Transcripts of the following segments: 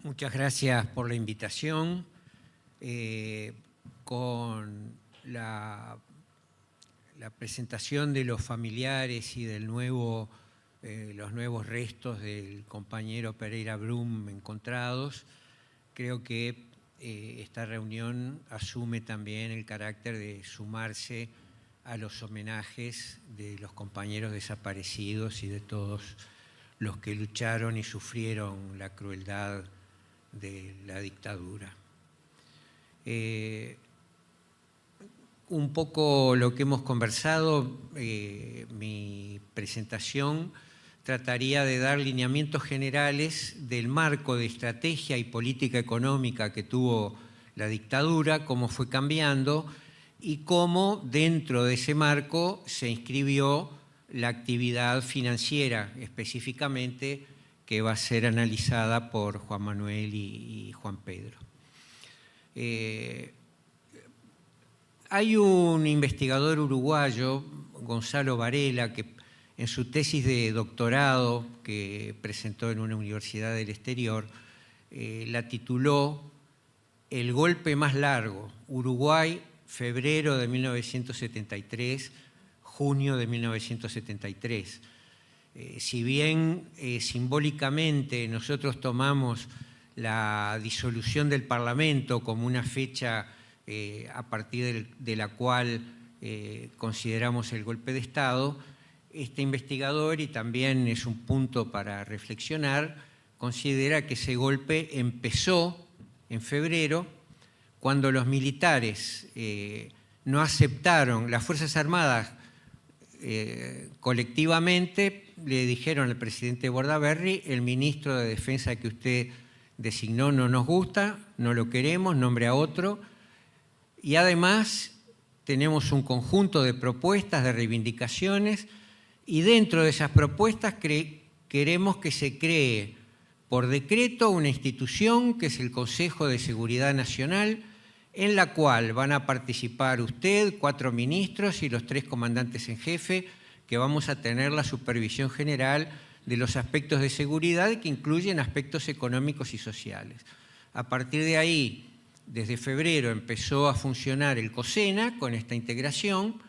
Muchas gracias por la invitación. Con la presentación de los familiares y del los nuevos restos del compañero Pereira Brum encontrados, creo que esta reunión asume también el carácter de sumarse a los homenajes de los compañeros desaparecidos y de todos los que lucharon y sufrieron la crueldad de la dictadura. Un poco lo que hemos conversado, mi presentación trataría de dar lineamientos generales del marco de estrategia y política económica que tuvo la dictadura, cómo fue cambiando y cómo dentro de ese marco se inscribió la actividad financiera específicamente que va a ser analizada por Juan Manuel y Juan Pedro. Hay un investigador uruguayo, Gonzalo Varela, que en su tesis de doctorado que presentó en una universidad del exterior, la tituló El golpe más largo, Uruguay, febrero de 1973, junio de 1973. Si bien simbólicamente nosotros tomamos la disolución del Parlamento como una fecha a partir de la cual consideramos el golpe de Estado, este investigador, y también es un punto para reflexionar, considera que ese golpe empezó en febrero cuando los militares no aceptaron, las Fuerzas Armadas colectivamente le dijeron al presidente Bordaberry: el ministro de Defensa que usted designó no nos gusta, no lo queremos, nombre a otro. Y además tenemos un conjunto de propuestas, de reivindicaciones, y dentro de esas propuestas queremos que se cree por decreto una institución que es el Consejo de Seguridad Nacional, en la cual van a participar usted, 4 ministros y los 3 comandantes en jefe, que vamos a tener la supervisión general de los aspectos de seguridad que incluyen aspectos económicos y sociales. A partir de ahí, desde febrero empezó a funcionar el COSENA con esta integración,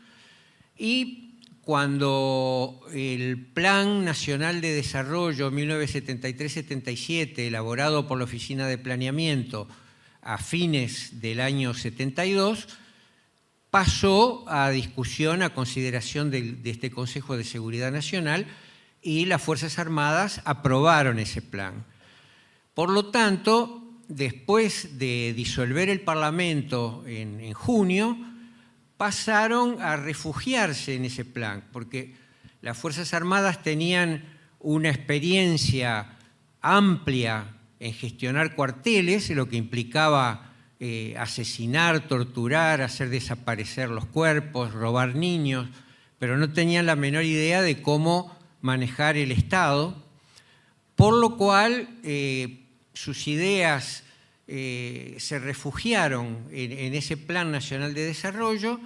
y cuando el Plan Nacional de Desarrollo 1973-77, elaborado por la Oficina de Planeamiento a fines del año 72, pasó a discusión, a consideración de este Consejo de Seguridad Nacional, y las Fuerzas Armadas aprobaron ese plan. Por lo tanto, después de disolver el Parlamento en junio, pasaron a refugiarse en ese plan, porque las Fuerzas Armadas tenían una experiencia amplia en gestionar cuarteles, lo que implicaba asesinar, torturar, hacer desaparecer los cuerpos, robar niños, pero no tenían la menor idea de cómo manejar el Estado, por lo cual sus ideas se refugiaron en ese Plan Nacional de Desarrollo,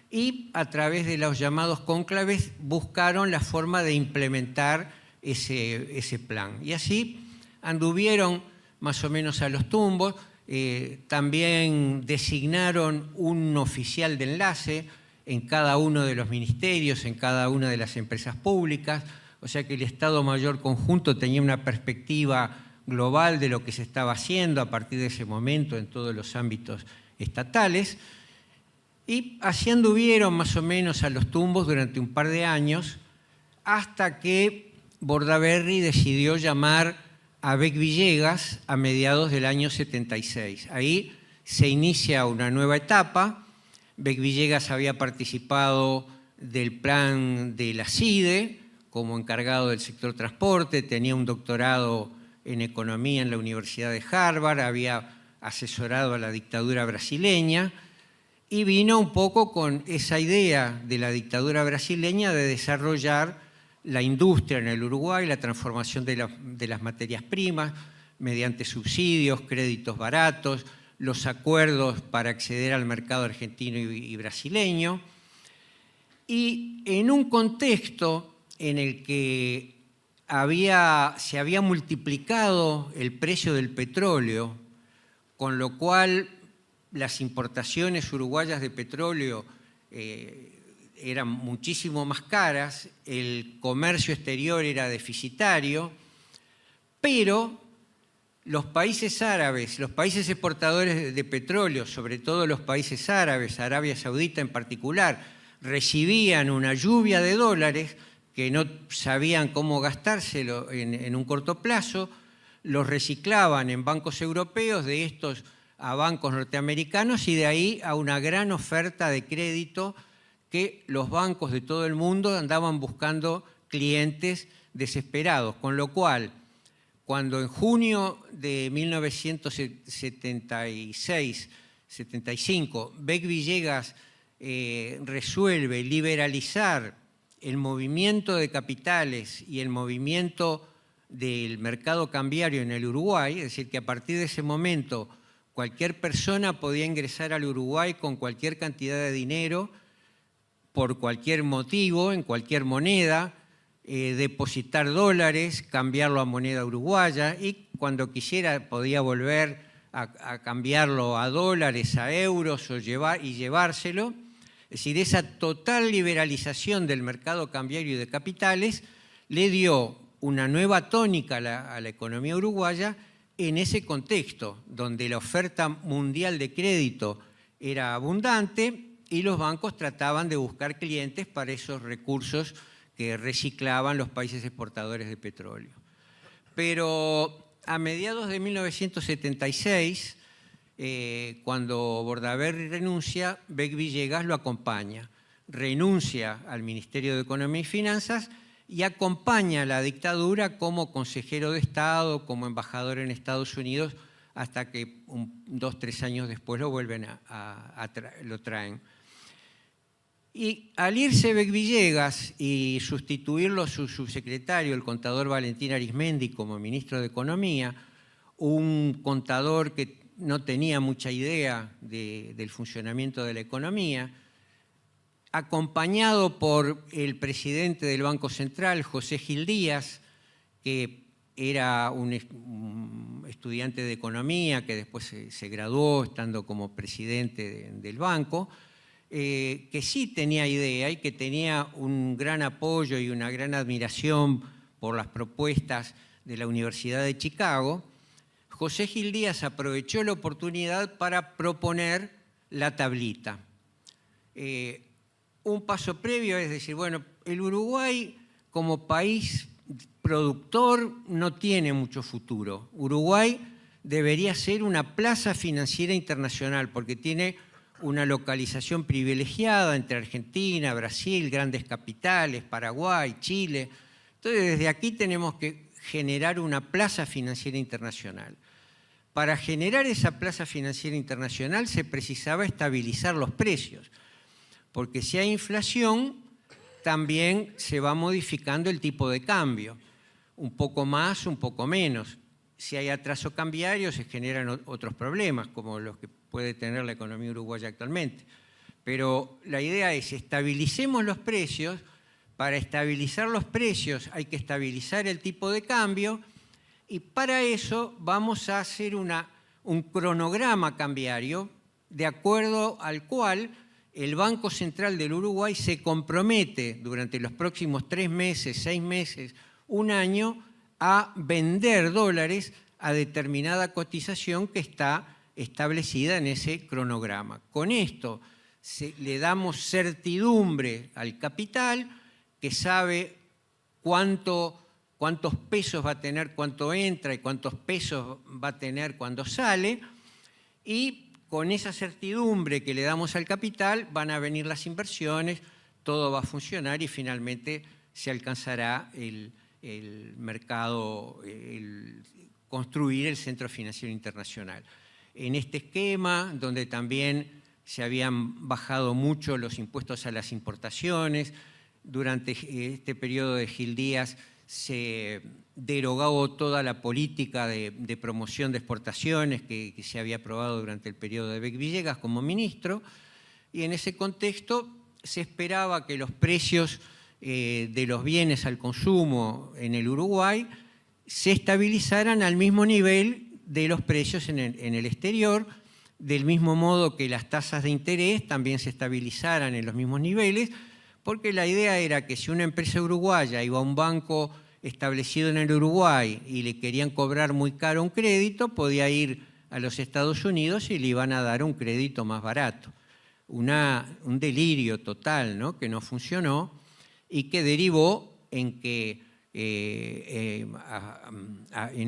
y a través de los llamados cónclaves buscaron la forma de implementar ese plan. Y así anduvieron más o menos a los tumbos. También designaron un oficial de enlace en cada uno de los ministerios, en cada una de las empresas públicas, o sea que el Estado Mayor Conjunto tenía una perspectiva global de lo que se estaba haciendo a partir de ese momento en todos los ámbitos estatales, y así anduvieron más o menos a los tumbos durante un par de años, hasta que Bordaberry decidió llamar a Beck Villegas a mediados del año 76. Ahí se inicia una nueva etapa. Beck Villegas había participado del plan de la CIDE como encargado del sector transporte, tenía un doctorado en economía en la Universidad de Harvard, había asesorado a la dictadura brasileña, y vino un poco con esa idea de la dictadura brasileña de desarrollar la industria en el Uruguay, la transformación de las materias primas mediante subsidios, créditos baratos, los acuerdos para acceder al mercado argentino y brasileño. Y en un contexto en el que se había multiplicado el precio del petróleo, con lo cual las importaciones uruguayas de petróleo eran muchísimo más caras, el comercio exterior era deficitario, pero los países árabes, los países exportadores de petróleo, sobre todo los países árabes, Arabia Saudita en particular, recibían una lluvia de dólares que no sabían cómo gastárselo en un corto plazo, los reciclaban en bancos europeos, de estos a bancos norteamericanos, y de ahí a una gran oferta de crédito que los bancos de todo el mundo andaban buscando clientes desesperados, con lo cual, cuando en junio de 1975 Beck Villegas resuelve liberalizar el movimiento de capitales y el movimiento del mercado cambiario en el Uruguay, es decir, que a partir de ese momento cualquier persona podía ingresar al Uruguay con cualquier cantidad de dinero, por cualquier motivo, en cualquier moneda, depositar dólares, cambiarlo a moneda uruguaya y cuando quisiera podía volver a cambiarlo a dólares, a euros y llevárselo. Es decir, esa total liberalización del mercado cambiario y de capitales le dio una nueva tónica a la economía uruguaya en ese contexto, donde la oferta mundial de crédito era abundante y los bancos trataban de buscar clientes para esos recursos que reciclaban los países exportadores de petróleo. Pero a mediados de 1976, cuando Bordaberry renuncia, Beck Villegas lo acompaña. Renuncia al Ministerio de Economía y Finanzas y acompaña a la dictadura como consejero de Estado, como embajador en Estados Unidos, hasta que 2 o 3 años después lo vuelven lo traen. Y al irse Beck Villegas y sustituirlo su subsecretario, el contador Valentín Arizmendi, como ministro de Economía, un contador que no tenía mucha idea del funcionamiento de la economía, acompañado por el presidente del Banco Central, José Gil Díaz, que era un estudiante de economía, que después se graduó estando como presidente del banco, que sí tenía idea y que tenía un gran apoyo y una gran admiración por las propuestas de la Universidad de Chicago, José Gil Díaz aprovechó la oportunidad para proponer la tablita. Un paso previo es decir, bueno, el Uruguay como país productor no tiene mucho futuro. Uruguay debería ser una plaza financiera internacional porque tiene una localización privilegiada entre Argentina, Brasil, grandes capitales, Paraguay, Chile. Entonces, desde aquí tenemos que generar una plaza financiera internacional. Para generar esa plaza financiera internacional se precisaba estabilizar los precios, porque si hay inflación, también se va modificando el tipo de cambio, un poco más, un poco menos. Si hay atraso cambiario, se generan otros problemas, como los que puede tener la economía uruguaya actualmente. Pero la idea es estabilicemos los precios. Para estabilizar los precios hay que estabilizar el tipo de cambio y para eso vamos a hacer un cronograma cambiario de acuerdo al cual el Banco Central del Uruguay se compromete durante los próximos 3 meses, 6 meses, 1 año a vender dólares a determinada cotización que está establecida en ese cronograma. Con esto le damos certidumbre al capital que sabe cuántos pesos va a tener cuando entra y cuántos pesos va a tener cuando sale, y con esa certidumbre que le damos al capital van a venir las inversiones, todo va a funcionar y finalmente se alcanzará el mercado, construir el Centro Financiero Internacional. En este esquema, donde también se habían bajado mucho los impuestos a las importaciones, durante este periodo de Gil Díaz se derogó toda la política de promoción de exportaciones que se había aprobado durante el periodo de Beck Villegas como ministro, y en ese contexto se esperaba que los precios de los bienes al consumo en el Uruguay se estabilizaran al mismo nivel de los precios en el exterior, del mismo modo que las tasas de interés también se estabilizaran en los mismos niveles, porque la idea era que si una empresa uruguaya iba a un banco establecido en el Uruguay y le querían cobrar muy caro un crédito, podía ir a los Estados Unidos y le iban a dar un crédito más barato. Un delirio total, ¿no?, que no funcionó y que derivó en que en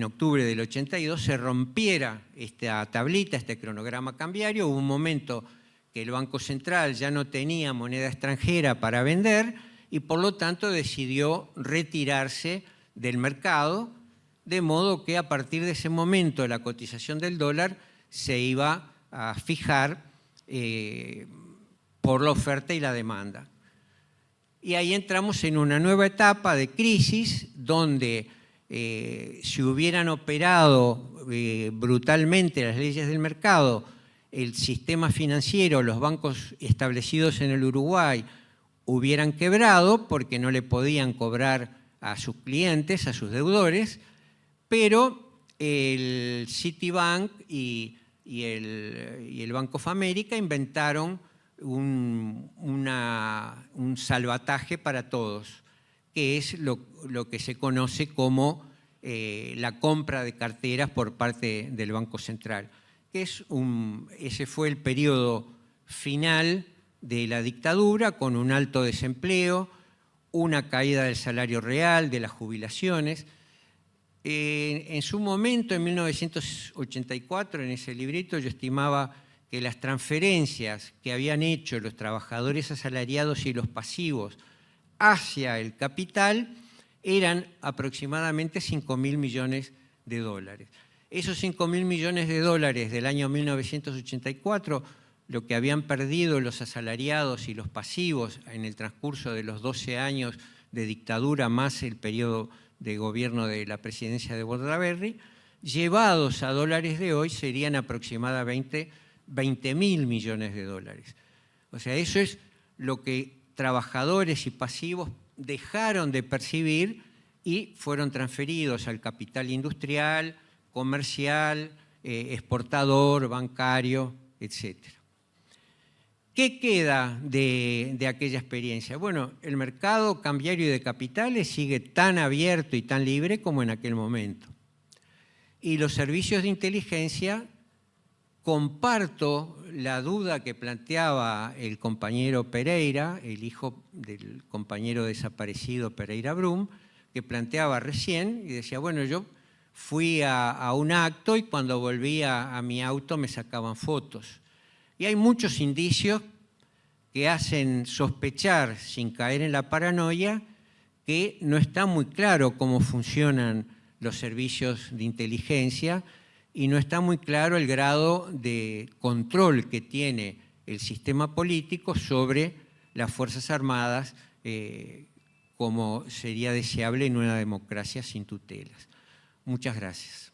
octubre del 82 se rompiera esta tablita, este cronograma cambiario. Hubo un momento que el Banco Central ya no tenía moneda extranjera para vender y por lo tanto decidió retirarse del mercado, de modo que a partir de ese momento la cotización del dólar se iba a fijar por la oferta y la demanda. Y ahí entramos en una nueva etapa de crisis donde si hubieran operado brutalmente las leyes del mercado, el sistema financiero, los bancos establecidos en el Uruguay hubieran quebrado porque no le podían cobrar a sus clientes, a sus deudores, pero el Citibank y el Bank of America inventaron un salvataje para todos, que es lo que se conoce como la compra de carteras por parte del Banco Central. Ese fue el periodo final de la dictadura, con un alto desempleo, una caída del salario real, de las jubilaciones. En su momento, en 1984, en ese librito, yo estimaba que las transferencias que habían hecho los trabajadores asalariados y los pasivos hacia el capital eran aproximadamente 5.000 millones de dólares. Esos 5.000 millones de dólares del año 1984, lo que habían perdido los asalariados y los pasivos en el transcurso de los 12 años de dictadura más el periodo de gobierno de la presidencia de Bordaberry, llevados a dólares de hoy serían aproximadamente 20.000 millones de dólares. O sea, eso es lo que trabajadores y pasivos dejaron de percibir y fueron transferidos al capital industrial, comercial, exportador, bancario, etc. ¿Qué queda de aquella experiencia? Bueno, el mercado cambiario de capitales sigue tan abierto y tan libre como en aquel momento. Y los servicios de inteligencia, comparto la duda que planteaba el compañero Pereira, el hijo del compañero desaparecido Pereira Brum, que planteaba recién y decía, bueno, yo fui a un acto y cuando volvía a mi auto me sacaban fotos. Y hay muchos indicios que hacen sospechar, sin caer en la paranoia, que no está muy claro cómo funcionan los servicios de inteligencia y no está muy claro el grado de control que tiene el sistema político sobre las Fuerzas Armadas, como sería deseable en una democracia sin tutelas. Muchas gracias.